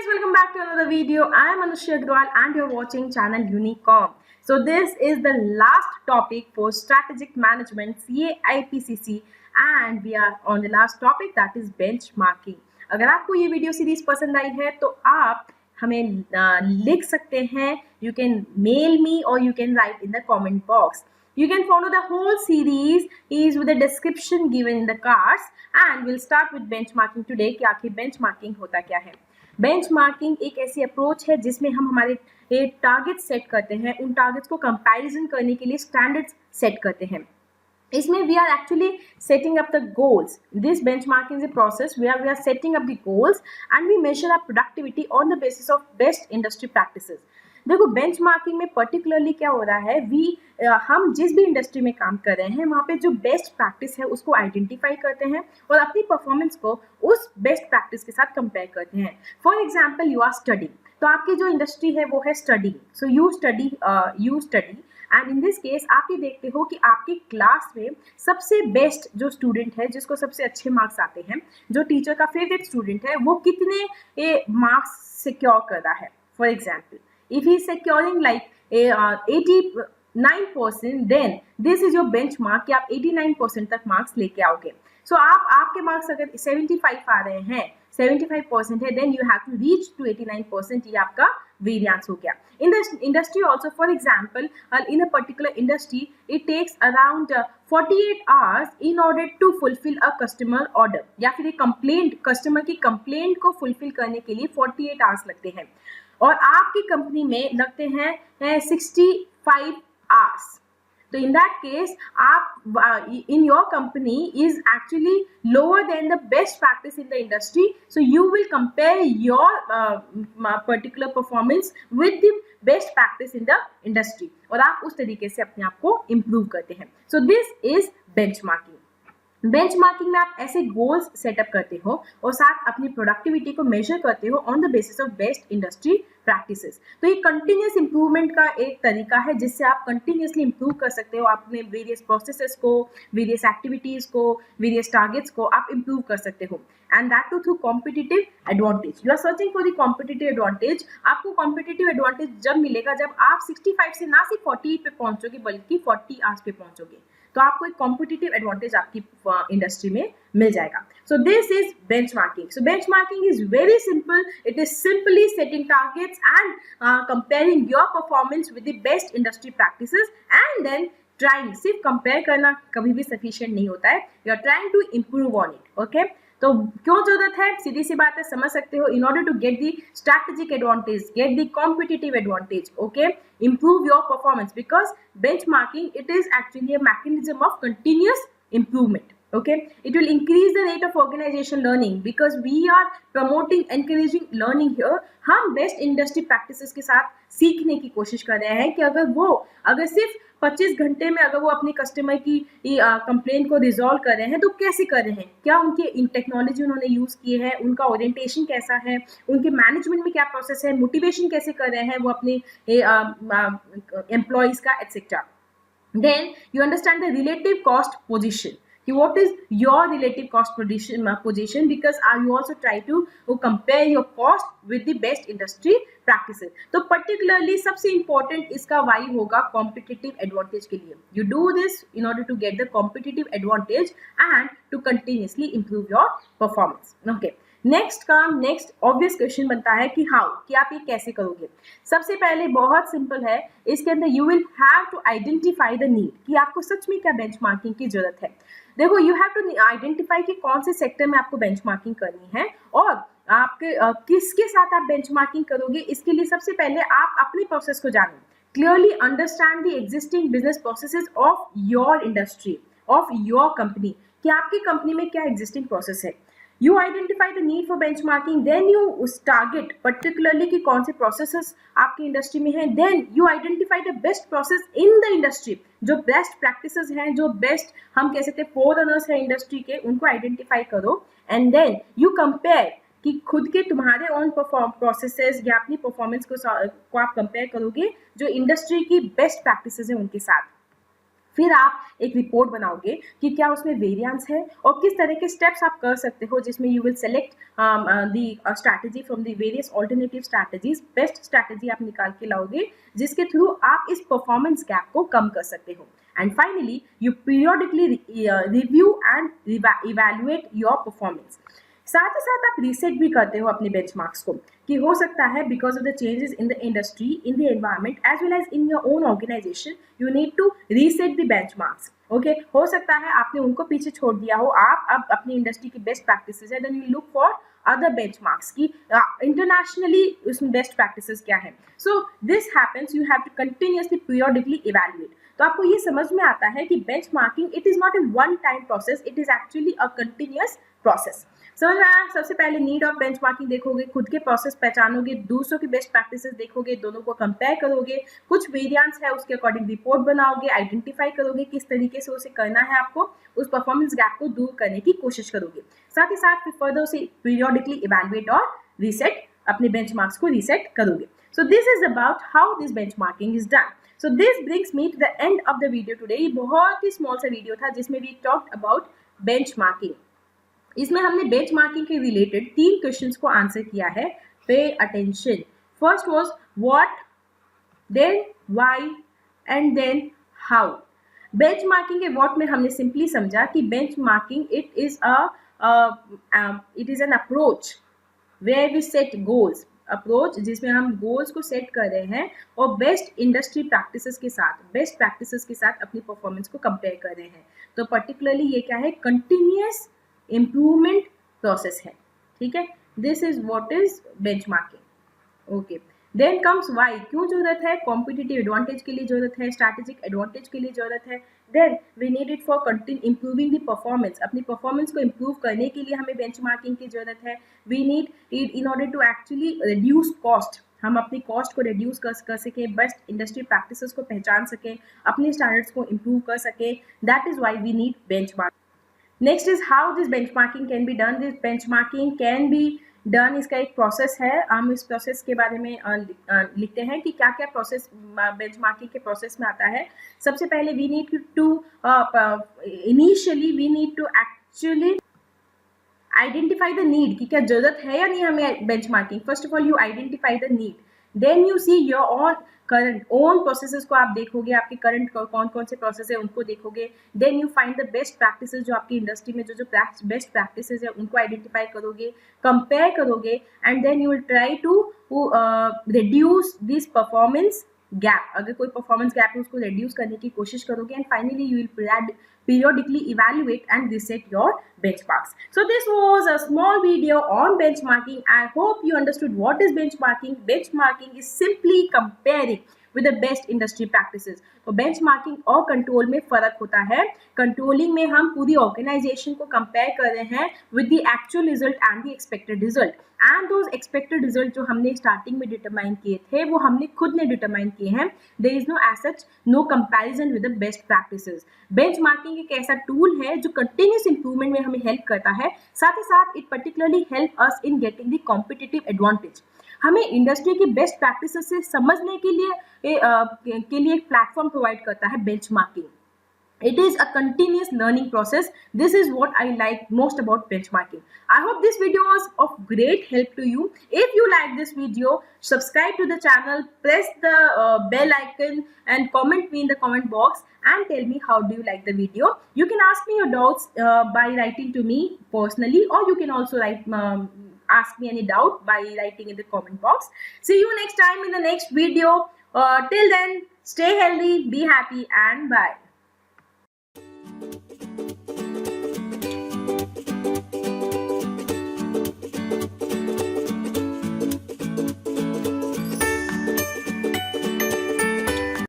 guys, welcome back to another video. I am Anushri Agrawal and you're watching channel Unicom. So this is the last topic for strategic management CA IPCC and we are on the last topic, that is benchmarking. अगर आपको ये video series पसंद आई है तो आप हमें लिख सकते हैं. You can mail me or you can write in the comment box. You can follow the whole series is with the description given in the cards and we'll start with benchmarking today कि आखिर benchmarking होता क्या है. Benchmarking एक ऐसी approach है जिसमें हम हमारे टारगेट सेट करते हैं, उन टारगेट्स को कंपैरिजन करने के लिए स्टैंडर्ड्स सेट करते हैं. इसमें we are actually setting up the goals. This benchmarking is a process where we are setting up the goals and we measure our productivity on the basis of best industry practices. देखो benchmarking में particularly क्या हो रहा है, हम जिस भी industry में काम कर रहे हैं वहाँ पे जो बेस्ट प्रैक्टिस है उसको आइडेंटिफाई करते हैं और अपनी परफॉर्मेंस को उस बेस्ट प्रैक्टिस के साथ कंपेयर करते हैं. For example you are studying, तो आपकी जो इंडस्ट्री है वो है study, so you study and in this case आप ये देखते हो कि आपकी क्लास में सबसे बेस्ट जो स्टूडेंट है जिसको सबसे अच्छे मार्क्स आते हैं, जो टीचर का फेवरेट स्टूडेंट है, वो कितने मार्क्स सिक्योर कर रहा है. For example if he is securing like 89%, then this is your benchmark कि आप 89% तक मार्क्स लेके आओगे. So आपके मार्क्स अगर 75 आ रहे हैं, 75% है, then you have to reach to 89%. ये आपका variance हो गया. In the industry also, for example, in a particular industry, it takes around 48 hours in order to fulfill a customer order. या फिर एक complaint, customer की complaint को fulfill करने के लिए 48 hours लगते हैं और आपकी कंपनी में लगते हैं 65 आवर्स. तो इन दैट केस आप in your company is actually lower than the best practice in the industry. So you will compare your particular performance with the best practice in the industry और आप उस तरीके से अपने आप को इम्प्रूव करते हैं. सो दिस इज बेंचमार्किंग. बेंचमार्किंग में आप ऐसे गोल्स सेटअप करते हो और साथ अपनी प्रोडक्टिविटी को मेजर करते हो on the basis of best industry practices. तो ये कंटिन्यूस इंप्रूवमेंट का एक तरीका है जिससे आप कंटिन्यूसली इंप्रूव कर सकते हो. अपने वेरियस प्रोसेसेस को, वेरियस एक्टिविटीज को, वेरियस टारगेट्स को आप इंप्रूव कर सकते हो. And that too through competitive advantage. You are searching for the competitive advantage. आपको कॉम्पिटिटिव एडवांटेज जब मिलेगा जब आप 65 से ना सिर्फ 48 पे पहुंचोगे बल्कि 40 आवर्स पे पहुंचोगे, तो आपको एक कॉम्पिटिटिव एडवांटेज आपकी इंडस्ट्री में मिल जाएगा. So this is benchmarking. So benchmarking is very simple. It is simply setting targets and comparing your performance with the best industry practices and then trying. सिर्फ कंपेयर करना कभी भी सफिशिएंट नहीं होता है. You are trying to improve on it. Okay, तो क्यों जरूरत है, सीधी सी बात है, समझ सकते हो. In order to get the strategic advantage, get the competitive advantage, okay, improve your performance, because benchmarking, it is actually a mechanism of continuous improvement. Okay, it will increase the rate of organization learning because we are promoting, encouraging learning here. हम best industry practices के साथ सीखने की कोशिश कर रहे हैं कि अगर सिर्फ 25 घंटे में अगर वो अपने कस्टमर की कंप्लेंट को रिजॉल्व कर रहे हैं तो कैसे कर रहे हैं, क्या उनके टेक्नोलॉजी उन्होंने यूज़ किए हैं, उनका ओरिएंटेशन कैसा है, उनके मैनेजमेंट में क्या प्रोसेस है, मोटिवेशन कैसे कर रहे हैं वो अपने एम्प्लॉयज़ का, etcetera. Then you understand the relative cost position. What is your relative cost position because you also try to compare your cost with the best industry practices. तो particularly सबसे important इसका why होगा competitive advantage के लिए. You do this in order to get the competitive advantage and to continuously improve your performance. Okay. Next obvious question बनता है कि how, कि आप ये कैसे करोगे. सबसे पहले बहुत सिंपल है, इसके अंदर you will have to identify the need कि आपको सच में क्या बेंचमार्किंग की जरूरत है. देखो यू हैव टू आइडेंटिफाई कि कौन से सेक्टर में आपको बेंचमार्किंग करनी है और आपके किसके साथ आप बेंचमार्किंग करोगे. इसके लिए सबसे पहले आप अपने प्रोसेस को जानो. Clearly understand the existing business processes of your industry, of your company, कि आपकी कंपनी में क्या एग्जिस्टिंग प्रोसेस है. You identify the need for benchmarking, then you target particularly कि कौन से processes आपकी इंडस्ट्री में हैं. Then you identify the best process in the industry, जो best practices हैं, जो best हम कह सकते हैं forerunners हैं इंडस्ट्री के, उनको identify करो. And then you compare कि खुद के तुम्हारे own processes या अपनी performance को आप compare करोगे जो इंडस्ट्री की best practices हैं उनके साथ. फिर आप एक रिपोर्ट बनाओगे कि क्या उसमें वेरिएंस है और किस तरह के स्टेप्स आप कर सकते हो, जिसमें you will select the strategy from the various alternative strategies, best strategy आप निकाल के लाओगे जिसके थ्रू आप इस परफॉर्मेंस गैप को कम कर सकते हो। And finally you periodically review and evaluate your performance. साथ ही साथ आप रीसेट भी करते हो अपने बेंचमार्क्स को, कि हो सकता है because of the changes in the industry, in the environment as well as in your own organisation, you need to reset the benchmarks. Okay, हो सकता है आपने उनको पीछे छोड़ दिया हो, आप अब अपनी इंडस्ट्री की बेस्ट प्रैक्टिसेस है, then you look for other benchmarks की इंटरनेशनली उसमें बेस्ट प्रैक्टिसेस क्या है। So this happens, you have to continuously periodically evaluate. तो आपको ये समझ में आता है कि benchmarking it is not a one time process, it is actually a continuous process. समझ में आया? सबसे पहले नीड ऑफ बेंचमार्किंग देखोगे, खुद के प्रोसेस पहचानोगे, दूसरों की बेस्ट प्रैक्टिसेस देखोगे, दोनों को कंपेयर करोगे, कुछ वेरिएंस है उसके अकॉर्डिंग रिपोर्ट बनाओगे, आइडेंटिफाई करोगे किस तरीके से उसे करना है, आपको उस परफॉर्मेंस गैप को दूर करने की कोशिश करोगे। साथ ही साथ फिर फर्दर उसे पीरियडिकली इवैल्यूएट और रीसेट, अपने बेंचमार्क्स को रीसेट करोगे। सो this is about how this benchmarking is done. So this brings me to the end of the video today। ये बहुत ही स्मॉल सा वीडियो था जिसमें we talked about benchmarking। इसमें हमने बेंचमार्किंग के रिलेटेड 3 क्वेश्चंस को आंसर किया है। Pay attention. First was what, then why and then how. Benchmarking के व्हाट में हमने सिंपली समझा कि benchmarking it is an approach where we set goals, approach जिसमें हम गोल्स को सेट कर रहे हैं और बेस्ट इंडस्ट्री प्रैक्टिसेस के साथ, बेस्ट प्रैक्टिसेस के साथ अपनी परफॉर्मेंस को कंपेयर कर रहे हैं। तो पर्टिकुलरली ये क्या है, कंटिन्यूअस इम्प्रूवमेंट प्रोसेस है। ठीक है, this is what is benchmarking. Okay, then comes why, क्यों जरूरत है, कॉम्पिटिटिव एडवांटेज के लिए जरूरत है, स्ट्रैटेजिक एडवांटेज के लिए जरूरत है। Then we need it for improving the performance, अपनी परफॉर्मेंस को इम्प्रूव करने के लिए हमें बेंचमार्किंग की जरूरत है। We need it in order to actually reduce cost, हम अपनी कॉस्ट को रिड्यूस कर सकें, बेस्ट इंडस्ट्री प्रैक्टिसेस को पहचान सकें, अपने स्टैंडर्ड्स को इम्प्रूव कर सकें। That is why we need benchmarking. Next is how this benchmarking can be done. This benchmarking can be done, इसका एक प्रोसेस है। हम इस प्रोसेस के बारे में लिखते हैं कि क्या क्या प्रोसेस बेंचमार्किंग के प्रोसेस में आता है। सबसे पहले we need to initially we need to actually identify the need, कि क्या जरूरत है या नहीं हमें benchmarking. First of all you identify the need, then you see your own current own processes को आप देखोगे, आपके करंट कौन कौन से प्रोसेस है उनको देखोगे। Then you find the best practices, जो आपकी इंडस्ट्री में जो बेस्ट प्रैक्टिसेस है उनको आइडेंटिफाई करोगे, कंपेयर करोगे, and then you will try to reduce this performance gap. अगर कोई परफॉर्मेंस गैप है उसको रिड्यूस करने की कोशिश करोगे, and finally you will periodically evaluate and reset your benchmarks. So this was a small video on benchmarking. I hope you understood what is benchmarking. Benchmarking is simply comparing with the best industry practices. तो benchmarking और control में फर्क होता है। Controlling में हम पूरी organisation को कंपेयर कर रहे हैं with the actual result and the expected result, and those expected result जो हमने स्टार्टिंग में डिटरमाइन किए थे वो हमने खुद ने डिटरमाइन किए हैं। There is no as such no comparison with the best practices. Benchmarking एक ऐसा टूल है जो कंटिन्यूस इंप्रूवमेंट में हमें हेल्प करता है। साथ ही साथ it particularly help us in getting the competitive advantage. हमें इंडस्ट्री की बेस्ट प्रैक्टिसेस से समझने के लिए एक प्लेटफॉर्म प्रोवाइड करता है benchmarking. It is a continuous learning process. This is what I like most about benchmarking. I hope this video was of great help to you. If you like this video, subscribe to the channel, press the bell icon and comment me in the comment box and tell me how do you like the video. You can ask me your doubts by writing to me personally, or you can also ask me any doubt by writing in the comment box. See you next time in the next video. Till then, stay healthy, be happy, and bye.